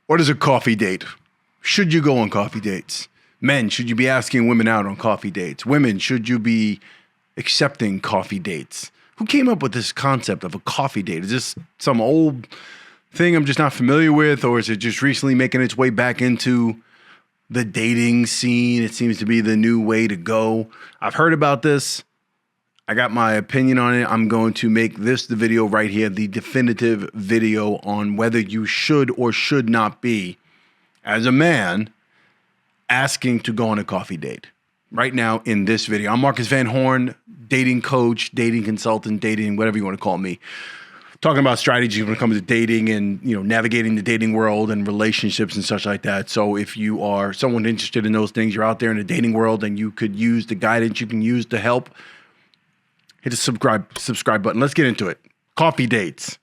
What is a coffee date? Should you go on coffee dates? Men, should you be asking women out on coffee dates? Women, should you be accepting coffee dates? Who came up with this concept of a coffee date? Is this some old thing I'm just not familiar with, or is it just recently making its way back into the dating scene? It seems to be the new way to go. I've heard about this. I got my opinion on it. I'm going to make this the video right here, the definitive video on whether you should or should not be, as a man, asking to go on a coffee date. Right now in this video, I'm Marcus Van Horne, dating coach, dating consultant, dating, whatever you want to call me. Talking about strategy when it comes to dating and, navigating the dating world and relationships and such like that. So if you are someone interested in those things, you're out there in the dating world and you could use the guidance you can use to help, hit the subscribe button. Let's get into it. Coffee dates.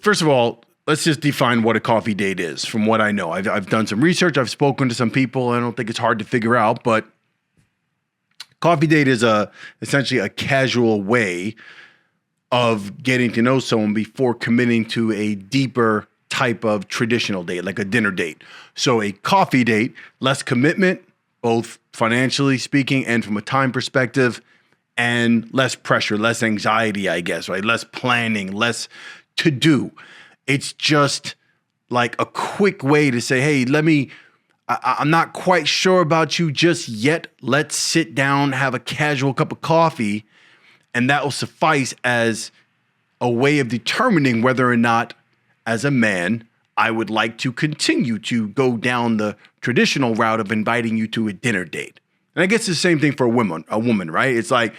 First of all, let's just define what a coffee date is from what I know. I've done some research. I've spoken to some people. I don't think it's hard to figure out, but coffee date is essentially a casual way of getting to know someone before committing to a deeper type of traditional date, like a dinner date. So a coffee date, less commitment, both financially speaking and from a time perspective, and less pressure, less anxiety, I guess, right? Less planning, less to do. It's just like a quick way to say, hey, I'm not quite sure about you just yet. Let's sit down, have a casual cup of coffee, and that will suffice as a way of determining whether or not, as a man, I would like to continue to go down the traditional route of inviting you to a dinner date. And I guess it's the same thing for a woman, right? It's like,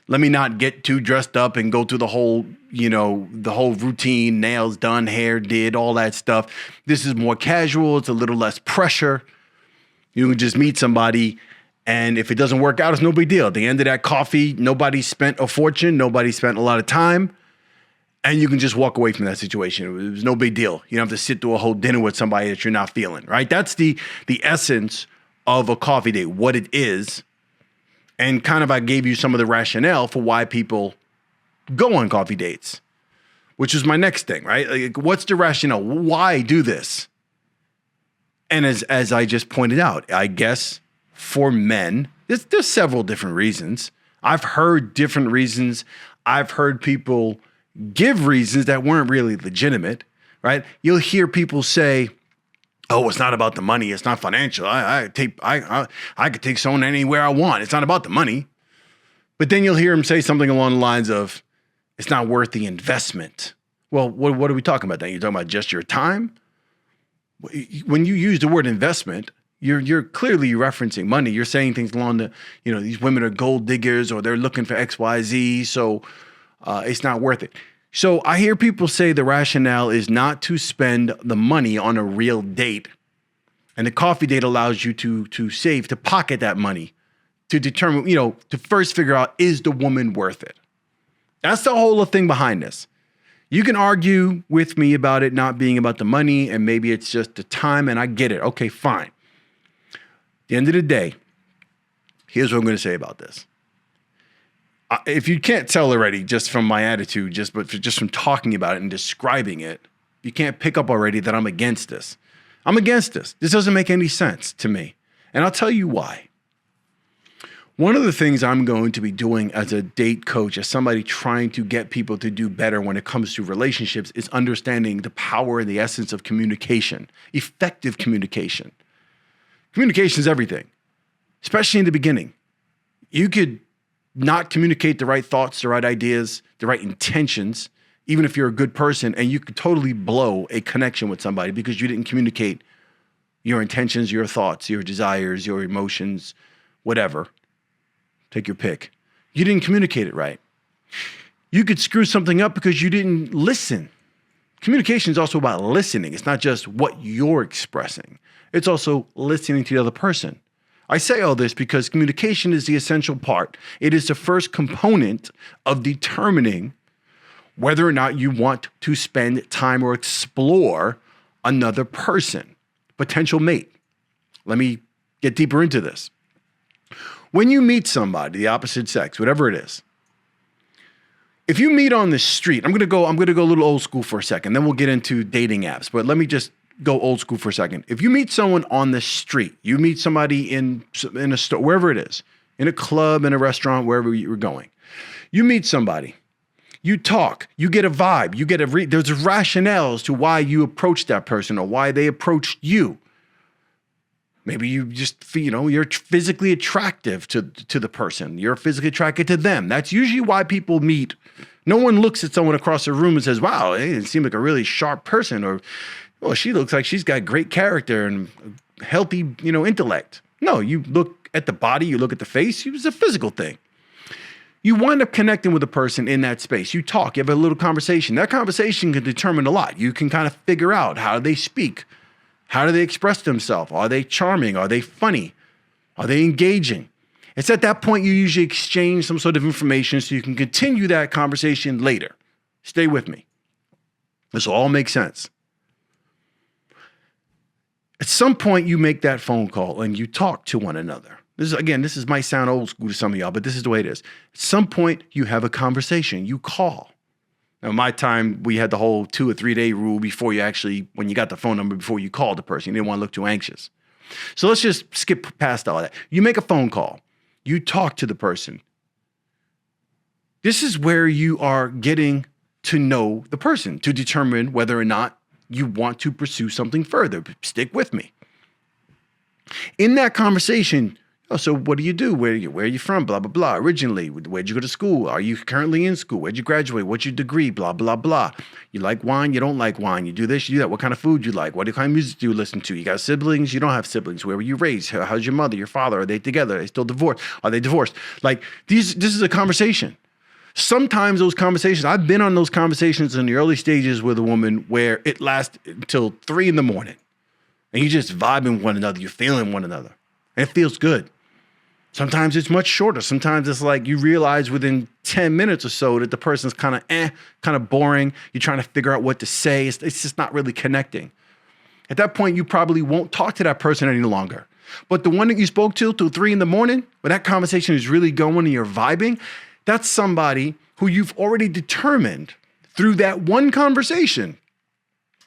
let me not get too dressed up and go through the whole routine, nails done, hair did, all that stuff. This is more casual. It's a little less pressure. You can just meet somebody, and if it doesn't work out, it's no big deal. At the end of that coffee, nobody spent a fortune. Nobody spent a lot of time. And you can just walk away from that situation. It was no big deal. You don't have to sit through a whole dinner with somebody that you're not feeling, right? That's the essence of a coffee date, what it is. And kind of I gave you some of the rationale for why people go on coffee dates, which is my next thing, right? Like, what's the rationale? Why do this? And as I just pointed out, I guess for men, there's several different reasons. I've heard different reasons. I've heard people give reasons that weren't really legitimate, right? You'll hear people say, oh, it's not about the money. It's not financial. I could take someone anywhere I want. It's not about the money. But then you'll hear them say something along the lines of, it's not worth the investment. Well, what are we talking about then? You're talking about just your time? When you use the word investment, you're clearly referencing money. You're saying things along the, these women are gold diggers or they're looking for X, Y, Z. So it's not worth it. So I hear people say the rationale is not to spend the money on a real date. And the coffee date allows you to save, to pocket that money, to determine, to first figure out, is the woman worth it? That's the whole thing behind this. You can argue with me about it not being about the money and maybe it's just the time, and I get it. Okay, fine. At the end of the day, here's what I'm going to say about this. If you can't tell already, just from my attitude, just from talking about it and describing it, you can't pick up already that I'm against this. I'm against this. This doesn't make any sense to me. And I'll tell you why. One of the things I'm going to be doing as a date coach, as somebody trying to get people to do better when it comes to relationships, is understanding the power and the essence of communication, effective communication. Communication is everything, especially in the beginning. You could not communicate the right thoughts, the right ideas, the right intentions, even if you're a good person, and you could totally blow a connection with somebody because you didn't communicate your intentions, your thoughts, your desires, your emotions, whatever. Take your pick. You didn't communicate it right. You could screw something up because you didn't listen. Communication is also about listening. It's not just what you're expressing. It's also listening to the other person. I say all this because communication is the essential part. It is the first component of determining whether or not you want to spend time or explore another person, potential mate. Let me get deeper into this. When you meet somebody, the opposite sex, whatever it is, if you meet on the street, I'm gonna go a little old school for a second, then we'll get into dating apps. But let me just go old school for a second. If you meet someone on the street, you meet somebody in a store, wherever it is, in a club, in a restaurant, wherever you're going, you meet somebody, you talk, you get a vibe, you get there's rationales to why you approach that person or why they approached you. Maybe you just, you're physically attractive to the person. You're physically attracted to them. That's usually why people meet. No one looks at someone across the room and says, wow, it seems like a really sharp person, or, oh, she looks like she's got great character and healthy, intellect. No, you look at the body, you look at the face, it's a physical thing. You wind up connecting with a person in that space. You talk, you have a little conversation. That conversation can determine a lot. You can kind of figure out how they speak. How do they express themselves? Are they charming? Are they funny? Are they engaging? It's at that point you usually exchange some sort of information so you can continue that conversation later. Stay with me. This will all make sense. At some point you make that phone call and you talk to one another. This might sound old school to some of y'all, but this is the way it is. At some point you have a conversation. You call. Now, in my time, we had the whole 2 or 3 day rule before when you got the phone number, before you called the person. You didn't want to look too anxious. So let's just skip past all that. You make a phone call. You talk to the person. This is where you are getting to know the person to determine whether or not you want to pursue something further. Stick with me. In that conversation, so what do you do? Where are you from? Blah, blah, blah. Originally, where'd you go to school? Are you currently in school? Where'd you graduate? What's your degree? Blah, blah, blah. You like wine? You don't like wine? You do this? You do that? What kind of food you like? What kind of music do you listen to? You got siblings? You don't have siblings? Where were you raised? How's your mother, your father? Are they together? Are they still divorced? Are they divorced? This is a conversation. Sometimes those conversations, I've been on those conversations in the early stages with a woman where it lasts until 3 a.m. and you're just vibing one another. You're feeling one another. And it feels good. Sometimes it's much shorter. Sometimes it's like you realize within 10 minutes or so that the person's kind of boring. You're trying to figure out what to say. It's just not really connecting. At that point, you probably won't talk to that person any longer. But the one that you spoke to till 3 a.m, when that conversation is really going and you're vibing, that's somebody who you've already determined through that one conversation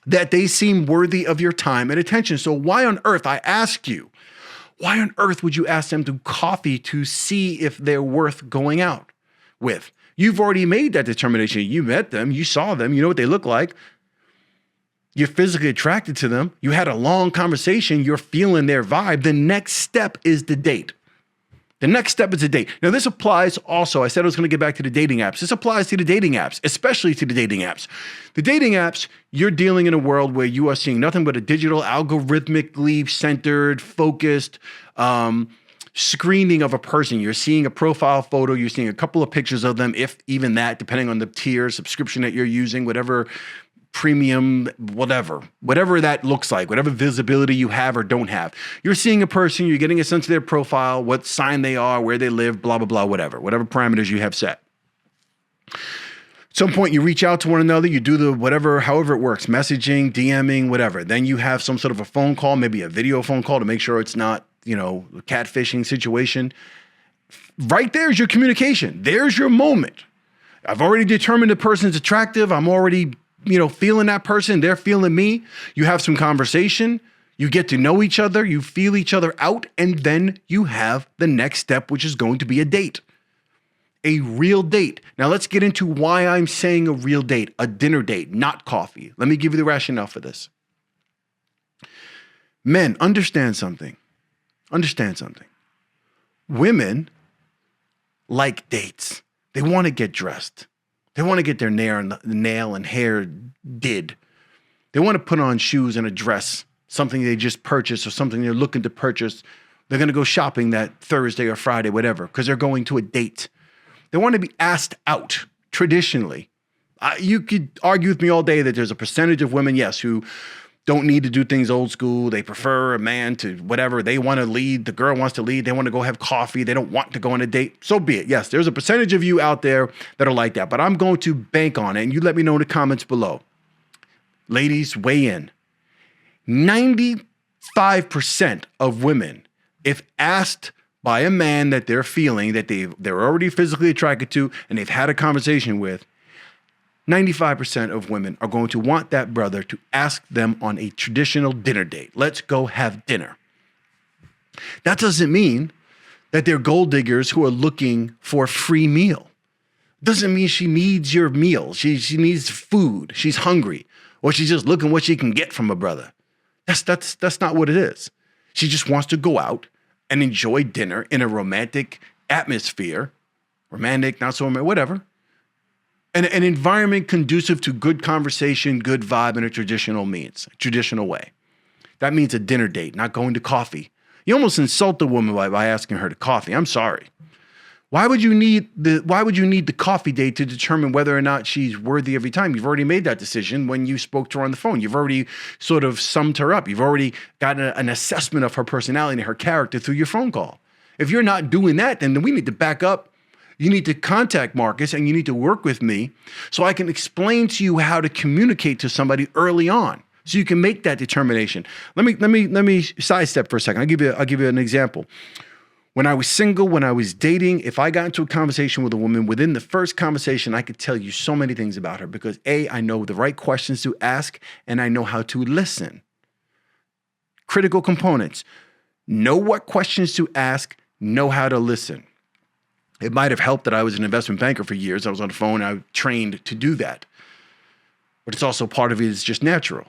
that they seem worthy of your time and attention. So why on earth, I ask you, why on earth would you ask them to coffee to see if they're worth going out with? You've already made that determination. You met them, you saw them, you know what they look like. You're physically attracted to them. You had a long conversation. You're feeling their vibe. The next step is the date. The next step is a date. Now, this applies also. I said I was going to get back to the dating apps. This applies to the dating apps, especially to the dating apps. The dating apps, you're dealing in a world where you are seeing nothing but a digital, algorithmically centered, focused screening of a person. You're seeing a profile photo. You're seeing a couple of pictures of them, if even that, depending on the tier subscription that you're using, whatever premium, whatever that looks like, whatever visibility you have or don't have. You're seeing a person, you're getting a sense of their profile, what sign they are, where they live, blah, blah, blah, whatever parameters you have set. At some point you reach out to one another, you do the whatever, however it works, messaging, DMing, whatever. Then you have some sort of a phone call, maybe a video phone call to make sure it's not, a catfishing situation. Right there's your communication. There's your moment. I've already determined the person's attractive. I'm already feeling that person, they're feeling me. You have some conversation, you get to know each other, you feel each other out, and then you have the next step, which is going to be a date. A real date. Now let's get into why I'm saying a real date, a dinner date, not coffee. Let me give you the rationale for this. Men, understand something. Women like dates. They want to get dressed. They want to get their nail and hair did. They want to put on shoes and a dress, something they just purchased or something they're looking to purchase. They're going to go shopping that Thursday or Friday, whatever, because they're going to a date. They want to be asked out traditionally. You could argue with me all day that there's a percentage of women, yes, who don't need to do things old school. They prefer a man to whatever. They want to lead. The girl wants to lead. They want to go have coffee. They don't want to go on a date. So be it. Yes, there's a percentage of you out there that are like that. But I'm going to bank on it. And you let me know in the comments below. Ladies, weigh in. 95% of women, if asked by a man that they're feeling, that they're already physically attracted to, and they've had a conversation with, 95% of women are going to want that brother to ask them on a traditional dinner date. Let's go have dinner. That doesn't mean that they're gold diggers who are looking for a free meal. Doesn't mean she needs your meal. She needs food. She's hungry, or she's just looking what she can get from a brother. That's not what it is. She just wants to go out and enjoy dinner in a romantic atmosphere, romantic, not so romantic, whatever. An environment conducive to good conversation, good vibe in a traditional way. That means a dinner date, not going to coffee. You almost insult the woman by asking her to coffee. I'm sorry. Why would you need the coffee date to determine whether or not she's worthy of your time? You've already made that decision when you spoke to her on the phone. You've already sort of summed her up. You've already gotten an assessment of her personality and her character through your phone call. If you're not doing that, then we need to back up. You need to contact Marcus and you need to work with me so I can explain to you how to communicate to somebody early on so you can make that determination. Let me sidestep for a second. I'll give you an example. When I was single, when I was dating, if I got into a conversation with a woman, within the first conversation, I could tell you so many things about her because A, I know the right questions to ask and I know how to listen. Critical components. Know what questions to ask, know how to listen. It might have helped that I was an investment banker for years. I was on the phone. I trained to do that. But it's also part of it is just natural.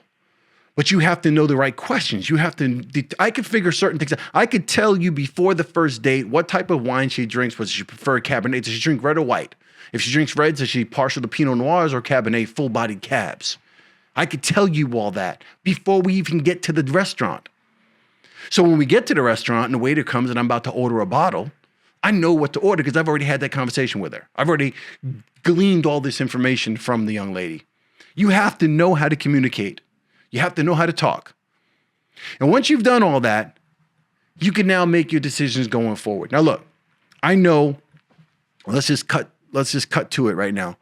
But you have to know the right questions. You have to, I could figure certain things out. I could tell you before the first date what type of wine she drinks. Does she prefer Cabernet? Does she drink red or white? If she drinks reds, is she partial to Pinot Noirs or Cabernet full-bodied cabs? I could tell you all that before we even get to the restaurant. So when we get to the restaurant and the waiter comes and I'm about to order a bottle, I know what to order because I've already had that conversation with her. I've already gleaned all this information from the young lady. You have to know how to communicate. You have to know how to talk. And once you've done all that, you can now make your decisions going forward. Now, look, I know, let's just cut to it right now.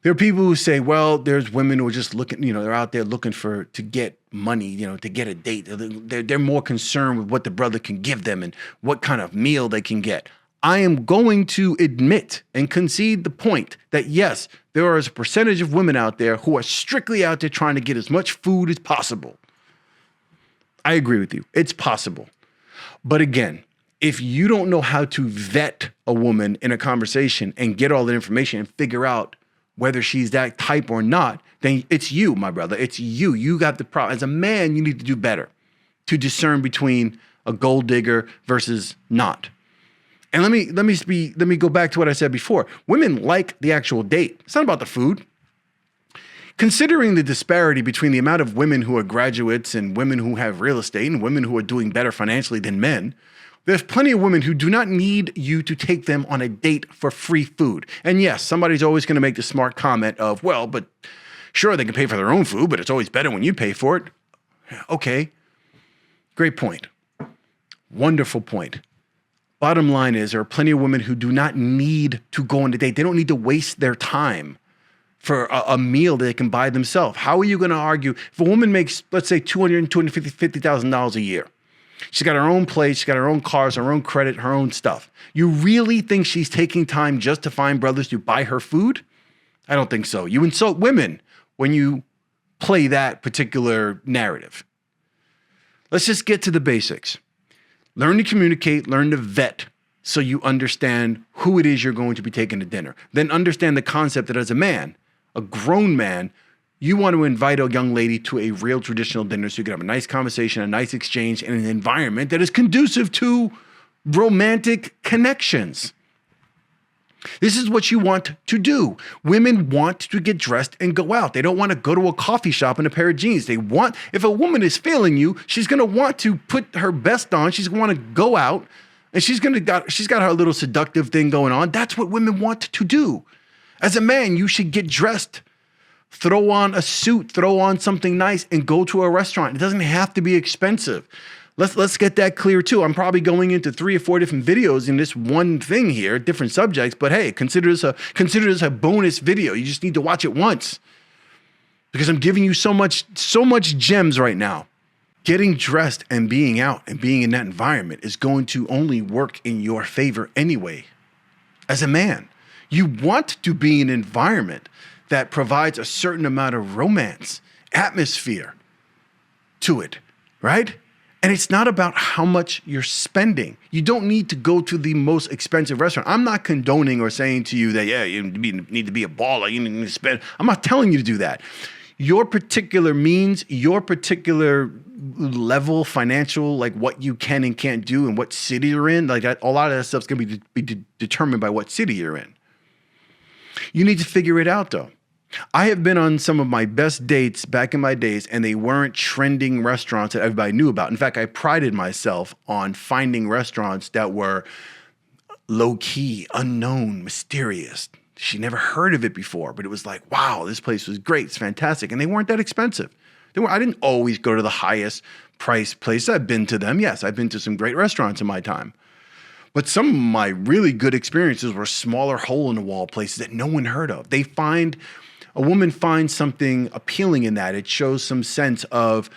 There are people who say, well, there's women who are just looking, they're out there looking to get money, to get a date. They're more concerned with what the brother can give them and what kind of meal they can get. I am going to admit and concede the point that yes, there is a percentage of women out there who are strictly out there trying to get as much food as possible. I agree with you. It's possible. But again, if you don't know how to vet a woman in a conversation and get all the information and figure out whether she's that type or not, then it's you, my brother. It's you. You got the problem. As a man, you need to do better to discern between a gold digger versus not. And let me go back to what I said before. Women like the actual date. It's not about the food. Considering the disparity between the amount of women who are graduates and women who have real estate and women who are doing better financially than men, there's plenty of women who do not need you to take them on a date for free food. And yes, somebody's always going to make the smart comment of, well, but sure, they can pay for their own food, but it's always better when you pay for it. Okay, great point. Wonderful point. Bottom line is there are plenty of women who do not need to go on a date. They don't need to waste their time for a meal that they can buy themselves. How are you going to argue? If a woman makes, let's say, $250,000 a year, she's got her own place, she's got her own cars, her own credit, her own stuff. You really think she's taking time just to find brothers to buy her food? I don't think so. You insult women when you play that particular narrative. Let's just get to the basics. Learn to communicate, learn to vet so you understand who it is you're going to be taking to dinner. Then understand the concept that as a man, a grown man, you want to invite a young lady to a real traditional dinner so you can have a nice conversation, a nice exchange, and an environment that is conducive to romantic connections. This is what you want to do. Women want to get dressed and go out. They don't want to go to a coffee shop in a pair of jeans. If a woman is feeling you, she's going to want to put her best on. She's going to want to go out and she's got her little seductive thing going on. That's what women want to do. As a man, you should get dressed. Throw on a suit, throw on something nice and go to a restaurant. It doesn't have to be expensive. Let's get that clear too. I'm probably going into 3 or 4 different videos in this one thing here, different subjects, but hey, consider this a bonus video. You just need to watch it once because I'm giving you so much gems right now. Getting dressed and being out and being in that environment is going to only work in your favor anyway. As a man, you want to be in an environment that provides a certain amount of romance, atmosphere to it, right? And it's not about how much you're spending. You don't need to go to the most expensive restaurant. I'm not condoning or saying to you that, yeah, you need to be a baller, you need to spend. I'm not telling you to do that. Your particular means, your particular level, financial, like what you can and can't do and what city you're in, like that, a lot of that stuff's going to be determined by what city you're in. You need to figure it out, though. I have been on some of my best dates back in my days, and they weren't trending restaurants that everybody knew about. In fact, I prided myself on finding restaurants that were low-key, unknown, mysterious. She never heard of it before, but it was like, wow, this place was great. It's fantastic. And they weren't that expensive. I didn't always go to the highest price place. I've been to them. Yes, I've been to some great restaurants in my time. But some of my really good experiences were smaller hole-in-the-wall places that no one heard of. A woman finds something appealing in that. It shows some sense of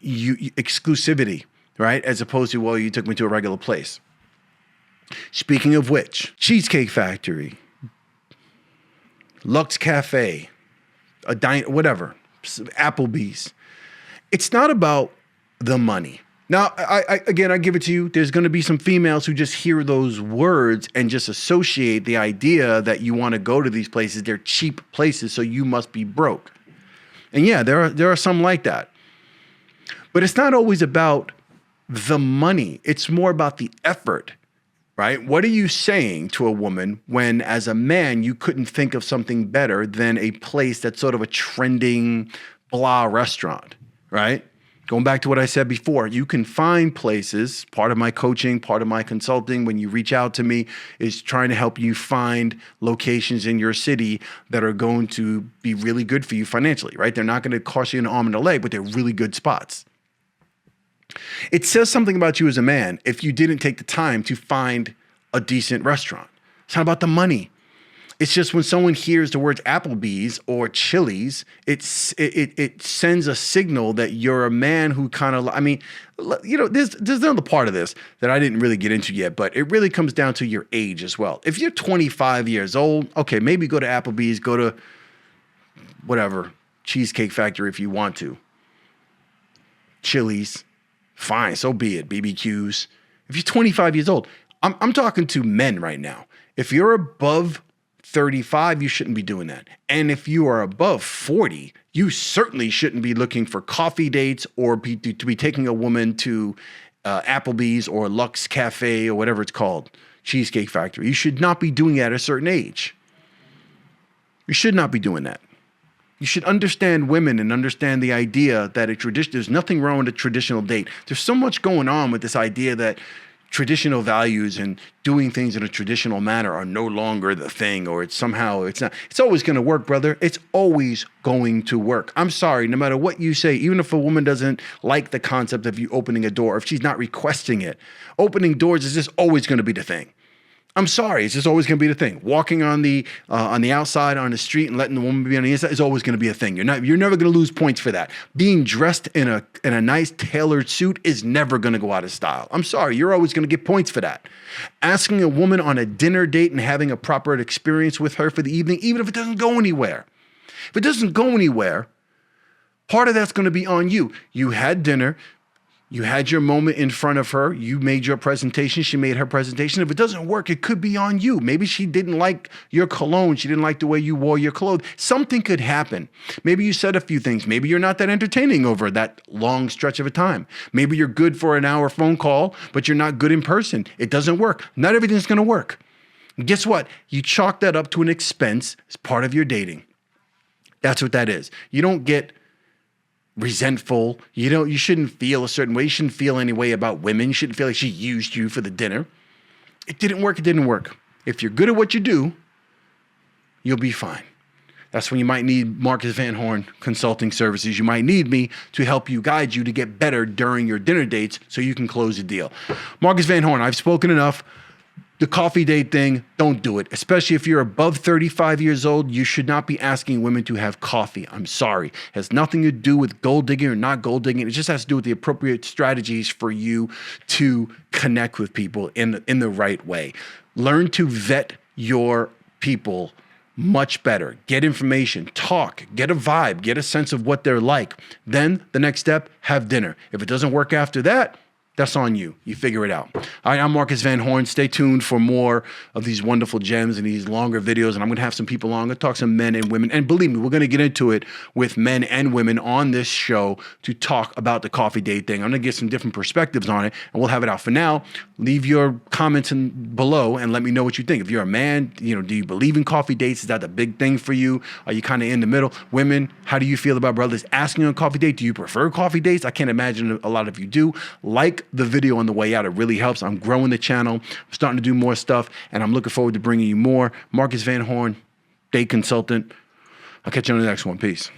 exclusivity, right? As opposed to, well, you took me to a regular place. Speaking of which, Cheesecake Factory, Lux Cafe, whatever, Applebee's. It's not about the money. Now, I give it to you. There's going to be some females who just hear those words and just associate the idea that you want to go to these places. They're cheap places, so you must be broke. And yeah, there are some like that. But it's not always about the money. It's more about the effort, right? What are you saying to a woman when, as a man, you couldn't think of something better than a place that's sort of a trending blah restaurant, right? Going back to what I said before, you can find places, part of my coaching, part of my consulting, when you reach out to me, is trying to help you find locations in your city that are going to be really good for you financially, right? They're not going to cost you an arm and a leg, but they're really good spots. It says something about you as a man if you didn't take the time to find a decent restaurant. It's not about the money. It's just when someone hears the words Applebee's or Chili's, it sends a signal that you're a man who kind of, there's another part of this that I didn't really get into yet, but it really comes down to your age as well. If you're 25 years old, okay, maybe go to Applebee's, go to whatever, Cheesecake Factory if you want to. Chili's, fine, so be it, BBQs. If you're 25 years old, I'm talking to men right now. If you're above 35, you shouldn't be doing that. And if you are above 40, you certainly shouldn't be looking for coffee dates or to be taking a woman to Applebee's or Lux Cafe or whatever it's called, Cheesecake Factory. You should not be doing that at a certain age. You should not be doing that. You should understand women and understand the idea that there's nothing wrong with a traditional date. There's so much going on with this idea that traditional values and doing things in a traditional manner are no longer the thing, or it's not. It's always going to work, brother. It's always going to work. I'm sorry, no matter what you say, even if a woman doesn't like the concept of you opening a door, if she's not requesting it, opening doors is just always going to be the thing. I'm sorry, it's just always going to be the thing. Walking on the outside on the street and letting the woman be on the inside is always going to be a thing. You're never going to lose points for that. Being dressed in a nice tailored suit is never going to go out of style. I'm sorry, you're always going to get points for that. Asking a woman on a dinner date and having a proper experience with her for the evening, even if it doesn't go anywhere. If it doesn't go anywhere, part of that's going to be on you. You had dinner. You had your moment in front of her. You made your presentation. She made her presentation. If it doesn't work, it could be on you. Maybe she didn't like your cologne. She didn't like the way you wore your clothes. Something could happen. Maybe you said a few things. Maybe you're not that entertaining over that long stretch of a time. Maybe you're good for an hour phone call, but you're not good in person. It doesn't work. Not everything's going to work. And guess what? You chalk that up to an expense as part of your dating. That's what that is. You don't get resentful. You shouldn't feel a certain way. You shouldn't feel any way about women. You shouldn't feel like she used you for the dinner. It didn't work. It didn't work. If you're good at what you do, you'll be fine. That's when you might need Marcus Van Horne consulting services. You might need me to help you, guide you to get better during your dinner dates so you can close the deal. Marcus Van Horne, I've spoken enough. The coffee date thing, don't do it. Especially if you're above 35 years old, you should not be asking women to have coffee. I'm sorry. It has nothing to do with gold digging or not gold digging. It just has to do with the appropriate strategies for you to connect with people in the right way. Learn to vet your people much better. Get information, talk, get a vibe, get a sense of what they're like. Then the next step, have dinner. If it doesn't work after that, that's on you. You figure it out. All right, I'm Marcus Van Horne. Stay tuned for more of these wonderful gems and these longer videos. And I'm going to have some people on. I'm going to talk to some men and women. And believe me, we're going to get into it with men and women on this show to talk about the coffee date thing. I'm going to get some different perspectives on it, and we'll have it out. For now, leave your comments below and let me know what you think. If you're a man, do you believe in coffee dates? Is that the big thing for you? Are you kind of in the middle? Women, how do you feel about brothers asking on a coffee date? Do you prefer coffee dates? I can't imagine a lot of you do. Like the video on the way out. It really helps. I'm growing the channel. I'm starting to do more stuff, and I'm looking forward to bringing you more. Marcus Van Horne, date consultant. I'll catch you on the next one. Peace.